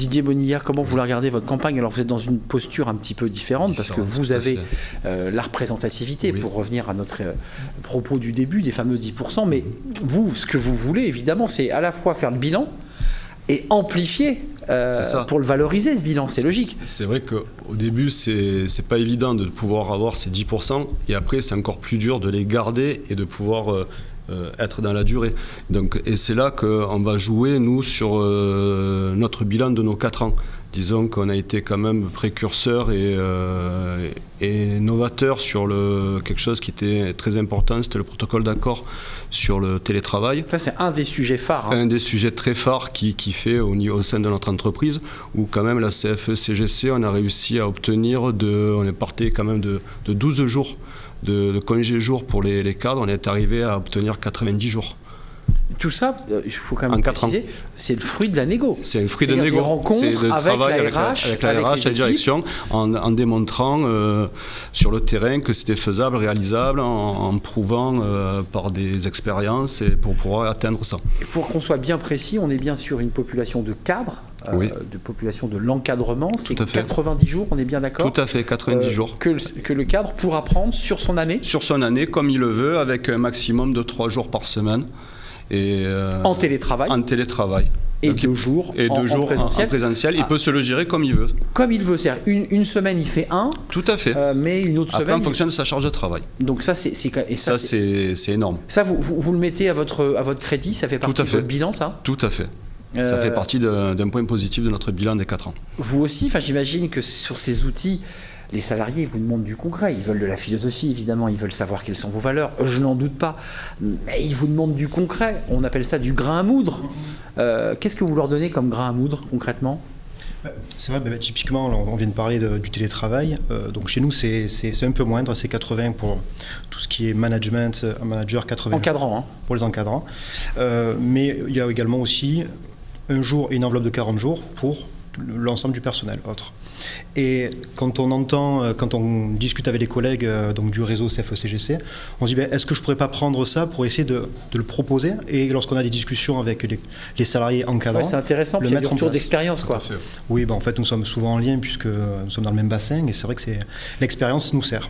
Didier Bonilla, comment vous la regardez, votre campagne? Alors vous êtes dans une posture un petit peu différente parce que vous avez la représentativité, pour revenir à notre propos du début, des fameux 10%. Mais vous, ce que vous voulez, évidemment, c'est à la fois faire le bilan et amplifier pour le valoriser, ce bilan. C'est logique. C'est vrai qu'au début, c'est pas évident de pouvoir avoir ces 10%. Et après, c'est encore plus dur de les garder et de pouvoir être dans la durée. Donc, et c'est là qu'on va jouer, nous, sur notre bilan de nos 4 ans. Disons qu'on a été quand même précurseur et novateur sur quelque chose qui était très important, c'était le protocole d'accord sur le télétravail. Ça, c'est un des sujets phares. Un des sujets très phares qui fait au sein de notre entreprise, où quand même la CFE-CGC, on a réussi à obtenir, on est parti quand même de 12 jours de congés jours pour les cadres, on est arrivé à obtenir 90 jours. Tout ça, il faut quand même préciser, c'est le fruit de la négo. C'est le fruit de la négo. Des rencontres avec la RH, la direction, en démontrant sur le terrain que c'était faisable, réalisable, en prouvant par des expériences et pour pouvoir atteindre ça. Et pour qu'on soit bien précis, on est bien sur une population de cadres, de population de l'encadrement, c'est 90 jours, on est bien d'accord? Tout à fait, 90 jours. Que le cadre pourra prendre sur son année? Sur son année, comme il le veut, avec un maximum de 3 jours par semaine. Et en télétravail. En télétravail. Et donc, 2 jours, en présentiel. Il peut se le gérer comme il veut. Comme il veut, c'est-à-dire une semaine il fait un. Tout à fait. Mais une autre Après, semaine. en fonction de sa charge de travail. Donc ça, c'est énorme. Ça, vous le mettez à votre crédit, ça fait partie de votre bilan, ça? Tout à fait. Ça fait partie d'un point positif de notre bilan des 4 ans. Vous aussi, j'imagine que sur ces outils, les salariés vous demandent du concret, ils veulent de la philosophie évidemment, ils veulent savoir quelles sont vos valeurs, je n'en doute pas, mais ils vous demandent du concret, on appelle ça du grain à moudre. Qu'est-ce que vous leur donnez comme grain à moudre concrètement? C'est vrai, typiquement, on vient de parler du télétravail, donc chez nous c'est un peu moindre, c'est 80 pour tout ce qui est management, manager, 80 encadrant, pour les encadrants, mais il y a également aussi un jour et une enveloppe de 40 jours pour l'ensemble du personnel autre. Et quand on discute avec les collègues donc du réseau CFE-CGC, on se dit est-ce que je pourrais pas prendre ça pour essayer de le proposer, et lorsqu'on a des discussions avec les salariés encadrants, c'est intéressant, puis il y a du retour d'expérience, quoi. Oui, en fait nous sommes souvent en lien puisque nous sommes dans le même bassin, et c'est vrai que l'expérience nous sert.